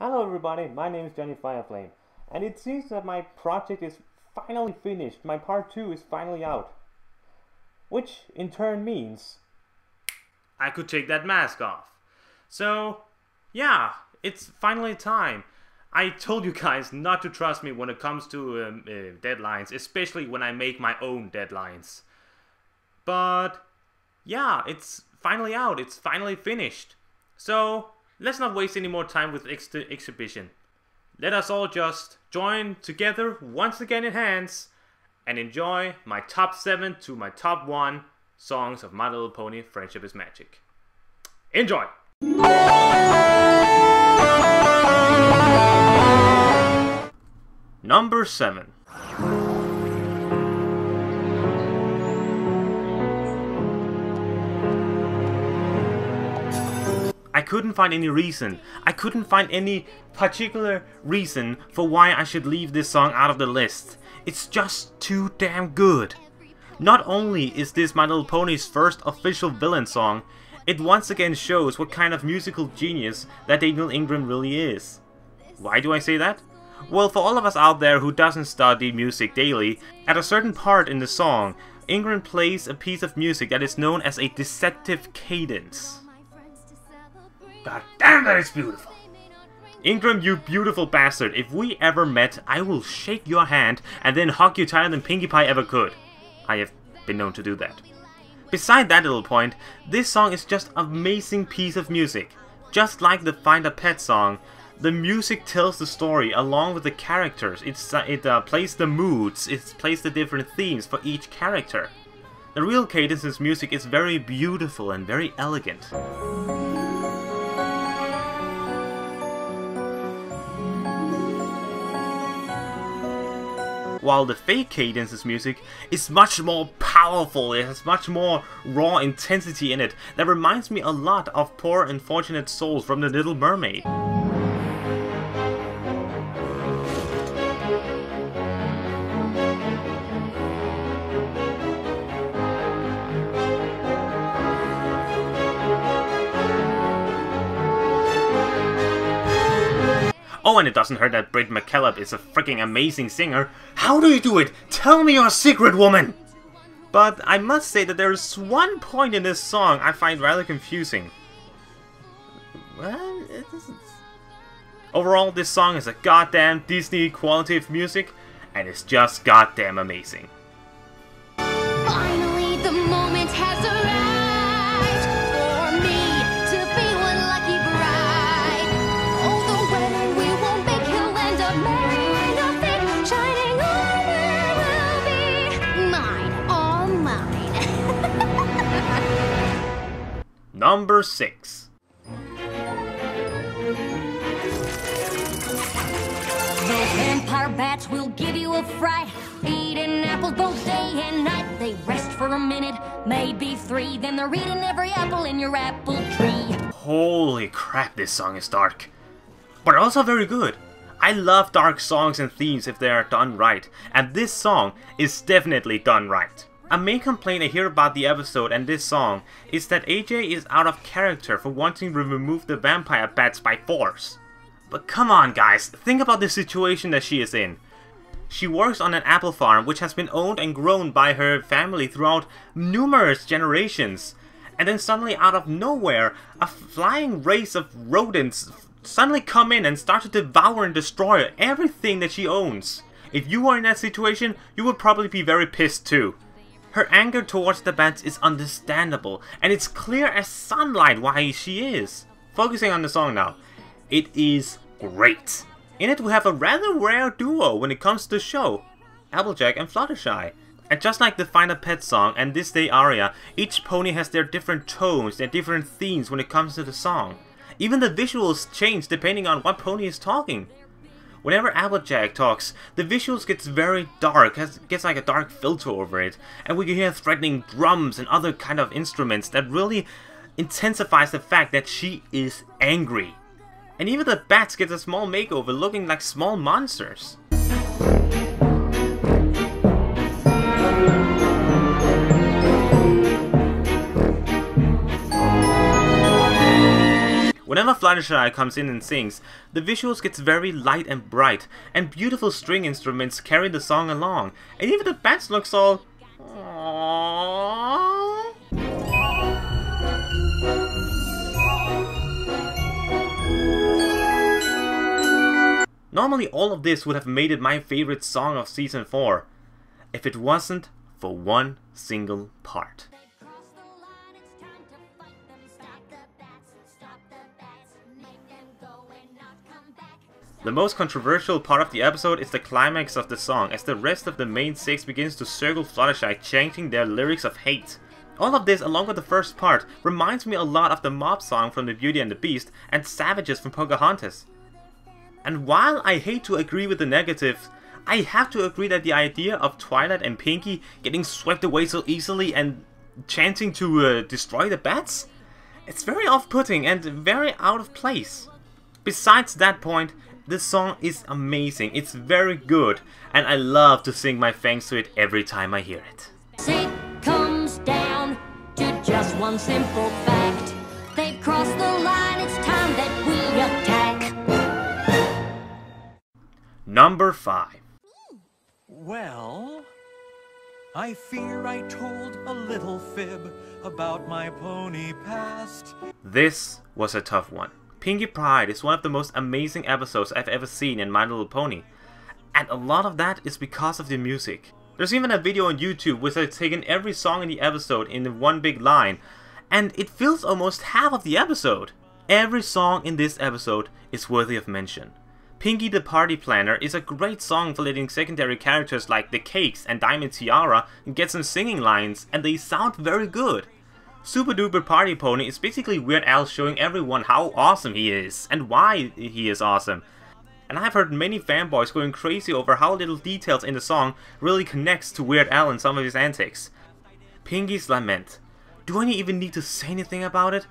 Hello everybody, my name is JohnnyFerno, and it seems that my project is finally finished. My part 2 is finally out. Which in turn means I could take that mask off. So, yeah, it's finally time. I told you guys not to trust me when it comes to deadlines, especially when I make my own deadlines. But, yeah, it's finally out, it's finally finished. So, let's not waste any more time with exhibition. Let us all just join together once again in hands and enjoy my top 7 to my top 1 songs of My Little Pony Friendship is Magic. Enjoy! Number 7. I couldn't find any reason. I couldn't find any particular reason for why I should leave this song out of the list. It's just too damn good. Not only is this My Little Pony's first official villain song, it once again shows what kind of musical genius that Daniel Ingram really is. Why do I say that? Well, for all of us out there who doesn't study music daily, at a certain part in the song, Ingram plays a piece of music that is known as a deceptive cadence. God damn, that is beautiful! Ingram, you beautiful bastard, if we ever met, I will shake your hand and then hug you tighter than Pinkie Pie ever could. I have been known to do that. Beside that little point, this song is just an amazing piece of music. Just like the Find a Pet song, the music tells the story along with the characters. It plays the moods, it plays the different themes for each character. The real Cadence's music is very beautiful and very elegant. While the fake Cadence's music is much more powerful, it has much more raw intensity in it that reminds me a lot of Poor Unfortunate Souls from The Little Mermaid. Oh, and it doesn't hurt that Britt McKillop is a freaking amazing singer. How do you do it? Tell me your secret, woman! But I must say that there's one point in this song I find rather confusing. Well, overall, this song is a goddamn Disney quality of music, and it's just goddamn amazing. Finally, the moment has arrived for me to be one lucky bride. Oh, the wedding we won't make, he'll end up marrying nothing. Shining armor will be mine, all mine. Number 6. Those vampire bats will give you a fright. Eating apples both day and night. They rest for a minute, maybe 3. Then they're eating every apple in your apple tree. Holy crap, this song is dark. But also very good. I love dark songs and themes if they are done right. And this song is definitely done right. A main complaint I hear about the episode and this song is that AJ is out of character for wanting to remove the vampire bats by force. But come on guys, think about the situation that she is in. She works on an apple farm which has been owned and grown by her family throughout numerous generations. And then suddenly out of nowhere, a flying race of rodents suddenly come in and start to devour and destroy everything that she owns. If you were in that situation, you would probably be very pissed too. Her anger towards the bats is understandable, and it's clear as sunlight why she is. Focusing on the song now. It is great. In it we have a rather rare duo when it comes to the show, Applejack and Fluttershy. And just like the Find a Pet song and This Day aria, each pony has their different tones, their different themes when it comes to the song. Even the visuals change depending on what pony is talking. Whenever Applejack talks, the visuals gets very dark, gets like a dark filter over it, and we can hear threatening drums and other kind of instruments that really intensifies the fact that she is angry. And even the bats get a small makeover looking like small monsters. Whenever Fluttershy comes in and sings, the visuals gets very light and bright, and beautiful string instruments carry the song along, and even the bats looks all... Aww. Normally all of this would have made it my favorite song of Season 4, if it wasn't for one single part. The most controversial part of the episode is the climax of the song, as the rest of the main six begins to circle Fluttershy, chanting their lyrics of hate. All of this, along with the first part, reminds me a lot of the mob song from The Beauty and the Beast and Savages from Pocahontas. And while I hate to agree with the negatives, I have to agree that the idea of Twilight and Pinkie getting swept away so easily and chanting to destroy the bats, it's very off-putting and very out of place. Besides that point, this song is amazing, it's very good, and I love to sing my thanks to it every time I hear it. It comes down to just one simple fact. They've crossed the line, it's time that we attack. Number 5. Well, I fear I told a little fib about my pony past. This was a tough one. Pinkie Pride is one of the most amazing episodes I've ever seen in My Little Pony, and a lot of that is because of the music. There's even a video on YouTube which I've taken every song in the episode in one big line, and it fills almost half of the episode. Every song in this episode is worthy of mention. Pinkie the Party Planner is a great song for letting secondary characters like the Cakes and Diamond Tiara get some singing lines, and they sound very good. Super Duper Party Pony is basically Weird Al showing everyone how awesome he is, and why he is awesome. And I've heard many fanboys going crazy over how little details in the song really connects to Weird Al and some of his antics. Pinkie's Lament. Do I even need to say anything about it?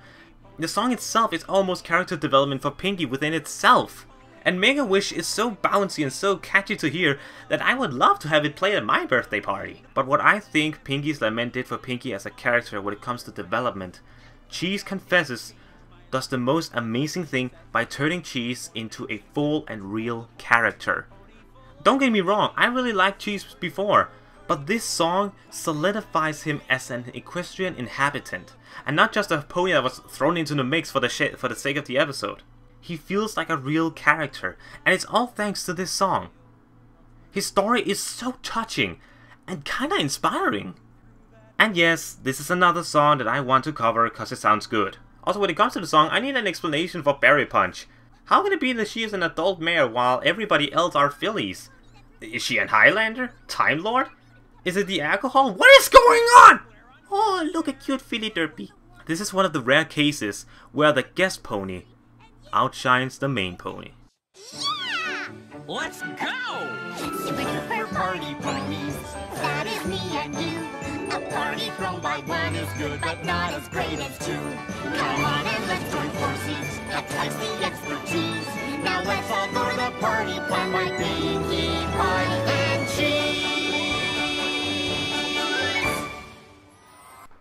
The song itself is almost character development for Pinkie within itself. And Make a Wish is so bouncy and so catchy to hear that I would love to have it played at my birthday party. But what I think Pinkie's Lament did for Pinkie as a character when it comes to development, Cheese Confesses does the most amazing thing by turning Cheese into a full and real character. Don't get me wrong, I really liked Cheese before, but this song solidifies him as an equestrian inhabitant, and not just a pony that was thrown into the mix for the sake of the episode. He feels like a real character, and it's all thanks to this song. His story is so touching and kinda inspiring. And yes, this is another song that I want to cover cause it sounds good. Also, when it comes to the song, I need an explanation for Berry Punch. How can it be that she is an adult mare while everybody else are fillies? Is she an Highlander? Time Lord? Is it the alcohol? What is going on? Oh, look, a cute filly derpy. This is one of the rare cases where the guest pony outshines the main pony. Yeah! Let's go! Super duper party ponies, that is me and you. A party thrown by one is good, but not as great as two. Come on and let's join forces, have twice the expertise. Now let's all go to the party plan by Pinkie Pie and Cheese.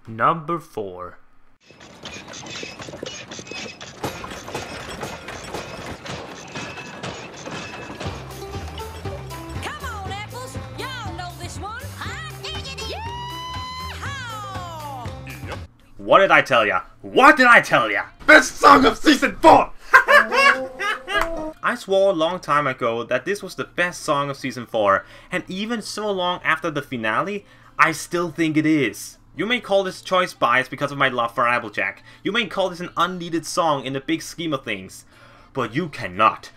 Number 4. What did I tell ya? What did I tell ya? Best song of Season 4! I swore a long time ago that this was the best song of Season 4, and even so long after the finale, I still think it is. You may call this choice bias because of my love for Applejack. You may call this an unneeded song in the big scheme of things. But you cannot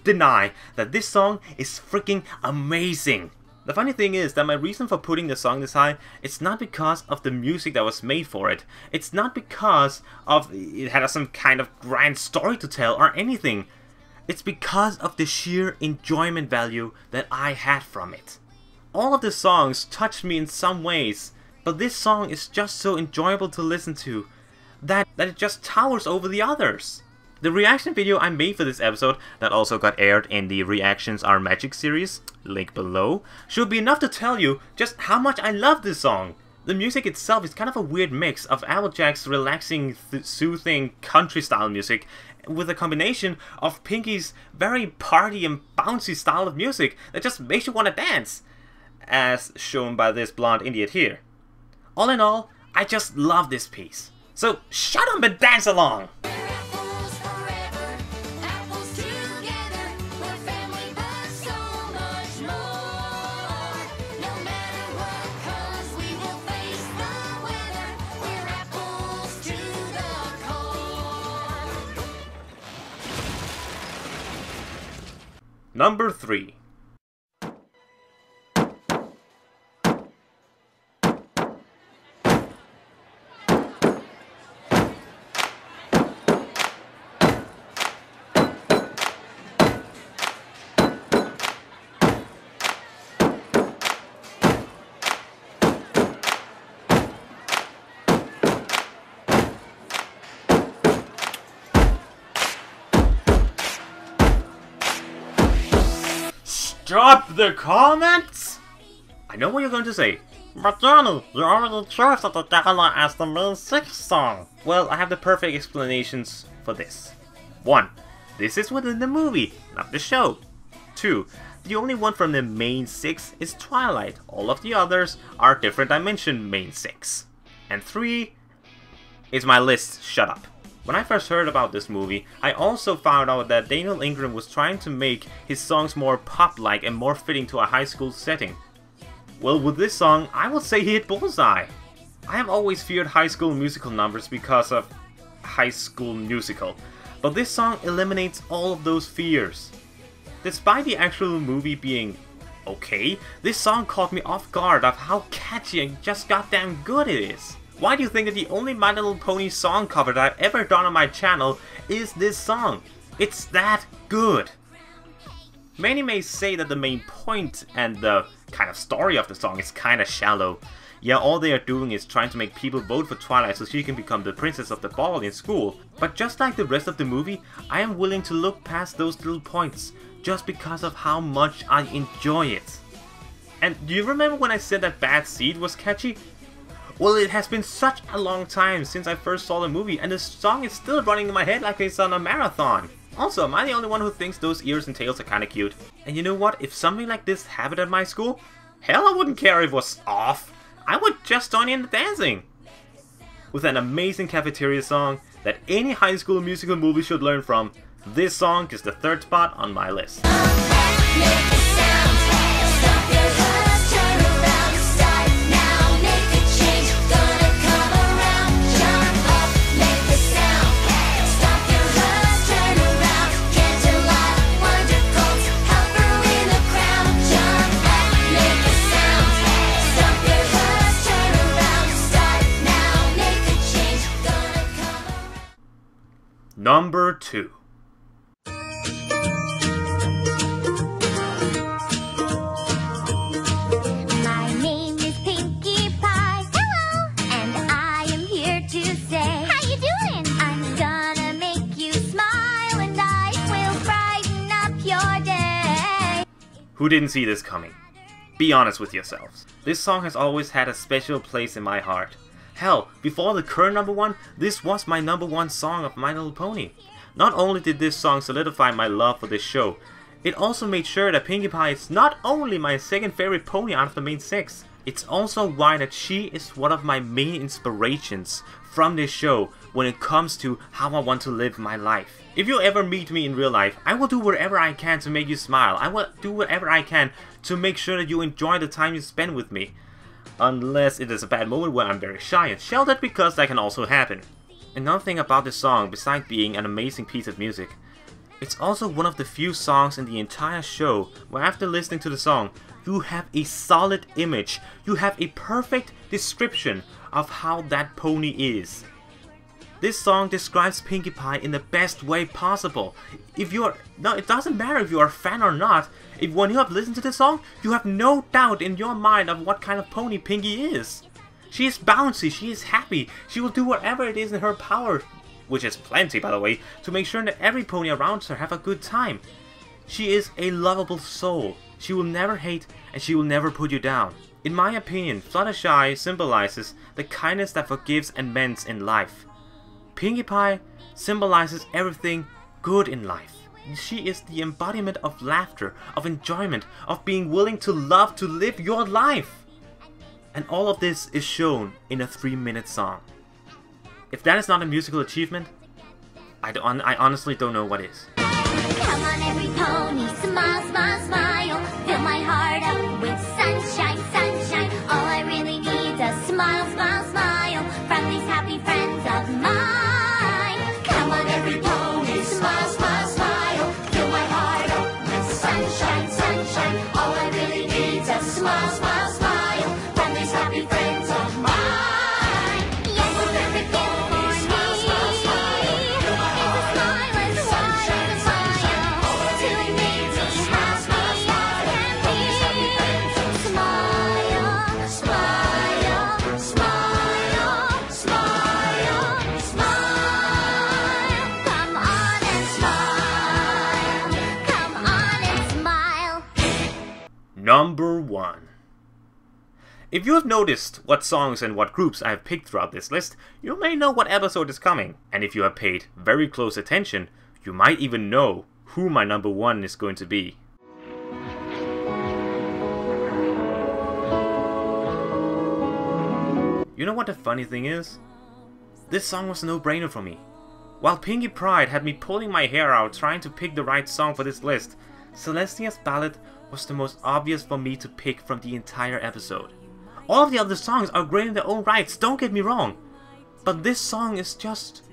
deny that this song is freaking amazing. The funny thing is that my reason for putting the song this high, it's not because of the music that was made for it. It's not because of it had some kind of grand story to tell or anything. It's because of the sheer enjoyment value that I had from it. All of the songs touched me in some ways, but this song is just so enjoyable to listen to that it just towers over the others. The reaction video I made for this episode, that also got aired in the Reactions Are Magic series, link below, should be enough to tell you just how much I love this song. The music itself is kind of a weird mix of Applejack's relaxing, soothing country-style music with a combination of Pinky's very party and bouncy style of music that just makes you want to dance, as shown by this blonde idiot here. All in all, I just love this piece. So shut up and dance along! Apples forever, apples together. We're family, but so much more. No matter what comes, we will face the weather. We're apples to the core. Number 3. Stop the comments! I know what you're going to say. But Johnny, you already chose the Gala as the main 6 song. Well, I have the perfect explanations for this. 1. This is within the movie, not the show. 2. The only one from the main 6 is Twilight. All of the others are different dimension main 6. And 3 is my list. Shut up. When I first heard about this movie, I also found out that Daniel Ingram was trying to make his songs more pop-like and more fitting to a high school setting. Well, with this song, I would say he hit bullseye. I have always feared High School Musical numbers because of High School Musical, but this song eliminates all of those fears. Despite the actual movie being okay, this song caught me off guard of how catchy and just goddamn good it is. Why do you think that the only My Little Pony song cover that I've ever done on my channel is this song? It's that good! Many may say that the main point and the kind of story of the song is kinda shallow. Yeah, all they are doing is trying to make people vote for Twilight so she can become the princess of the ball in school. But just like the rest of the movie, I am willing to look past those little points just because of how much I enjoy it. And do you remember when I said that Bad Seed was catchy? Well, it has been such a long time since I first saw the movie, and the song is still running in my head like it's on a marathon. Also, am I the only one who thinks those ears and tails are kinda cute? And you know what? If something like this happened at my school, hell, I wouldn't care if it was off. I would just join in the dancing. With an amazing cafeteria song that any High School Musical movie should learn from, this song is the 3rd spot on my list. Number 2. My name is Pinkie Pie. Hello. And I am here to say, how you doing? I'm gonna make you smile and I will brighten up your day. Who didn't see this coming? Be honest with yourselves. This song has always had a special place in my heart. Hell, before the current number 1, this was my number 1 song of My Little Pony. Not only did this song solidify my love for this show, it also made sure that Pinkie Pie is not only my 2nd favorite pony out of the main 6, it's also why that she is one of my main inspirations from this show when it comes to how I want to live my life. If you ever meet me in real life, I will do whatever I can to make you smile. I will do whatever I can to make sure that you enjoy the time you spend with me. Unless it is a bad moment where I'm very shy and sheltered, because that can also happen. Another thing about this song, besides being an amazing piece of music, it's also one of the few songs in the entire show where after listening to the song, you have a solid image, you have a perfect description of how that pony is. This song describes Pinkie Pie in the best way possible. It doesn't matter if you are a fan or not. If when you have listened to this song, you have no doubt in your mind of what kind of pony Pinkie is. She is bouncy, she is happy, she will do whatever it is in her power, which is plenty by the way, to make sure that every pony around her have a good time. She is a lovable soul. She will never hate and she will never put you down. In my opinion, Fluttershy symbolizes the kindness that forgives and mends in life. Pinkie Pie symbolizes everything good in life. She is the embodiment of laughter, of enjoyment, of being willing to love, to live your life. And all of this is shown in a 3-minute song. If that is not a musical achievement, I honestly don't know what is. Come on, every pony, smile, smile, smile. Fill my heart up with sunshine, sunshine. All I really need is a smile, smile, smile from these happy friends of mine. Come on, every pony, smile, smile, smile. Fill my heart up with sunshine, sunshine. All I really need is a smile, smile, smile from these happy friends of mine. Yes, the perfect gift for me is a smile as wide as a mile to make me happy as can be. Smile, smile, smile, smile, smile. Come on and smile. Come on and smile. Number 1. If you have noticed what songs and what groups I have picked throughout this list, you may know what episode is coming. And if you have paid very close attention, you might even know who my number 1 is going to be. You know what the funny thing is? This song was a no-brainer for me. While Pinkie Pride had me pulling my hair out trying to pick the right song for this list, Celestia's Ballad was the most obvious for me to pick from the entire episode. All of the other songs are great in their own rights, don't get me wrong, but this song is just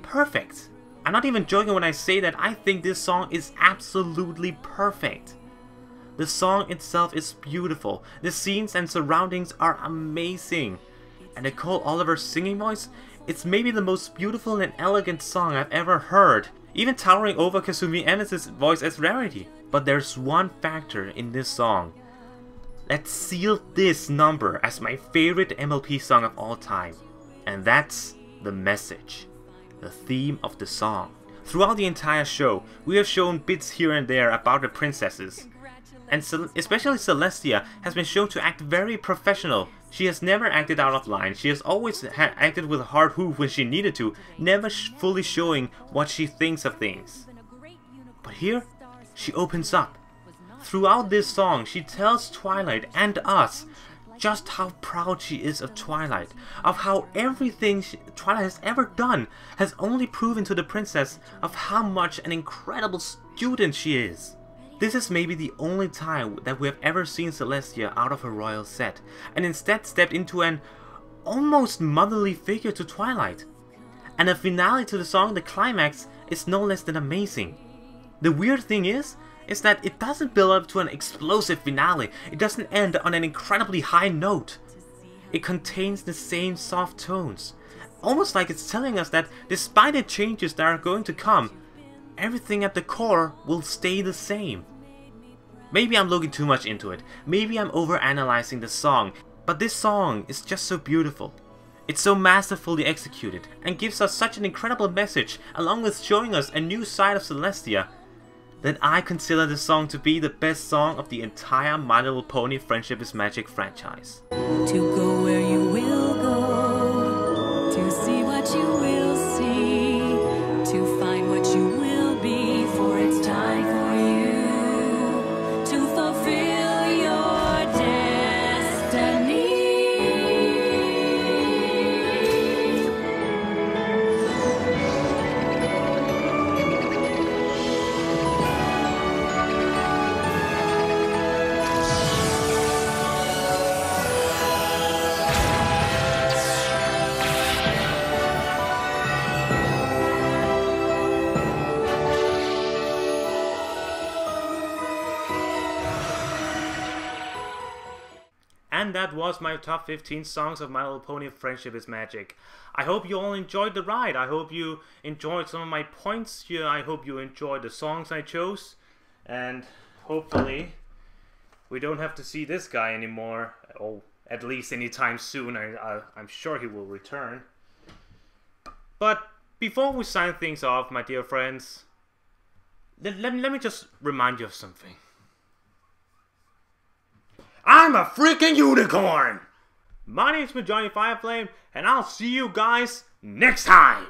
perfect. I'm not even joking when I say that I think this song is absolutely perfect. The song itself is beautiful, the scenes and surroundings are amazing, and Nicole Oliver's singing voice, it's maybe the most beautiful and elegant song I've ever heard, even towering over Kasumi Enes' voice as Rarity. But there's one factor in this song that sealed this number as my favorite MLP song of all time, and that's the message, the theme of the song. Throughout the entire show, we have shown bits here and there about the princesses, and especially Celestia has been shown to act very professional. She has never acted out of line, she has always acted with a hard hoof when she needed to, never fully showing what she thinks of things. But here, she opens up. Throughout this song, she tells Twilight and us just how proud she is of Twilight, of how everything Twilight has ever done has only proven to the princess of how much an incredible student she is. This is maybe the only time that we have ever seen Celestia out of her royal set, and instead stepped into an almost motherly figure to Twilight. And the finale to the song, the climax, is no less than amazing. The weird thing is that it doesn't build up to an explosive finale, it doesn't end on an incredibly high note. It contains the same soft tones, almost like it's telling us that despite the changes that are going to come, everything at the core will stay the same. Maybe I'm looking too much into it, maybe I'm overanalyzing the song, but this song is just so beautiful. It's so masterfully executed and gives us such an incredible message, along with showing us a new side of Celestia, that I consider this song to be the best song of the entire My Little Pony Friendship is Magic franchise. To go where you will go, to see what you will see, to find what you will be, for it's time for you to fulfill your destiny. And that was my top 15 songs of My Little Pony Friendship is Magic. I hope you all enjoyed the ride. I hope you enjoyed some of my points here. I hope you enjoyed the songs I chose. And hopefully we don't have to see this guy anymore. Oh, at least anytime soon. I'm sure he will return. But before we sign things off, my dear friends, let me just remind you of something. I'm a freaking unicorn! My name's been Johnny Fireflame, and I'll see you guys next time!